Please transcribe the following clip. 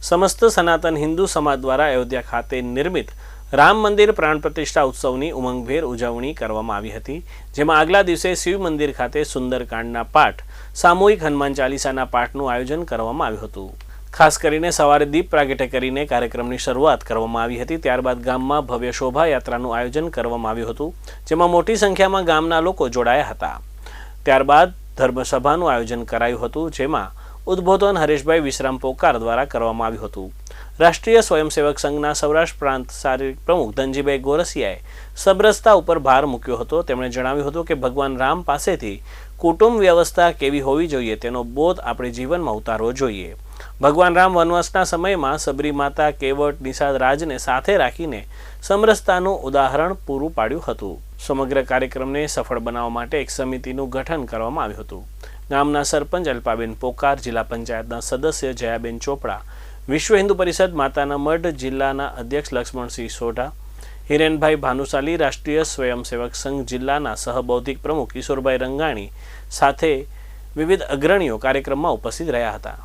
સમસ્ત સનાતન હિન્દુ સમાજ દ્વારા અયોધ્યા ખાતે નિર્મિત રામ મંદિર પ્રાણ પ્રતિષ્ઠા ઉત્સવની ઉમંગભેર ઉજવણી કરવામાં આવી હતી, જેમાં આગલા દિવસે શિવ મંદિર ખાતે સુંદરકાંડના પાઠ, સામૂહિક હનુમાન ચાલીસાના પાઠનું આયોજન કરવામાં આવ્યું હતું। ખાસ કરીને સવારે દીપ પ્રાગટ્ય કરીને કાર્યક્રમની શરૂઆત કરવામાં આવી હતી। ત્યારબાદ ગામમાં ભવ્ય શોભાયાત્રાનું આયોજન કરવામાં આવ્યું હતું, જેમાં મોટી સંખ્યામાં ગામના લોકો જોડાયા હતા। ત્યારબાદ ધર્મસભાનું આયોજન કરાયું હતું, જેમાં ઉદ્બોધન હરેશભાઈ વિશ્રામ પોકાર દ્વારા કરવામાં આવ્યું હતું। રાષ્ટ્રીય સ્વયંસેવક સંઘના સૌરાષ્ટ્ર પ્રાંત શારીરિક પ્રમુખ ધનજીભાઈ ગોરસિયાએ સબરસતા ઉપર ભાર મૂક્યો હતો। તેમણે જણાવ્યું હતું કે ભગવાન રામ પાસેથી કુટુંબ વ્યવસ્થા કેવી હોવી જોઈએ તેનો બોધ આપણે જીવનમાં ઉતારવો જોઈએ। ભગવાન રામ વનવાસના સમયમાં સબરી માતા કેવટ નિષાદ રાજને સાથે રાખીને સમરસતાનું ઉદાહરણ પૂરું પાડ્યું હતું। સમગ્ર કાર્યક્રમને સફળ બનાવવા માટે એક સમિતિનું ગઠન કરવામાં આવ્યું હતું। ગામના સરપંચ અલ્પાબેન પોકાર, જિલ્લા પંચાયતના સદસ્ય જયાબેન ચોપડા, વિશ્વ હિન્દુ પરિષદ માતાના મઢ જિલ્લાના અધ્યક્ષ લક્ષ્મણસિંહ સોઢા, હિરેનભાઈ ભાનુશાલી, રાષ્ટ્રીય સ્વયંસેવક સંઘ જિલ્લાના સહબૌદ્ધિક પ્રમુખ કિશોરભાઈ રંગાણી સાથે વિવિધ અગ્રણીઓ કાર્યક્રમમાં ઉપસ્થિત રહ્યા હતા।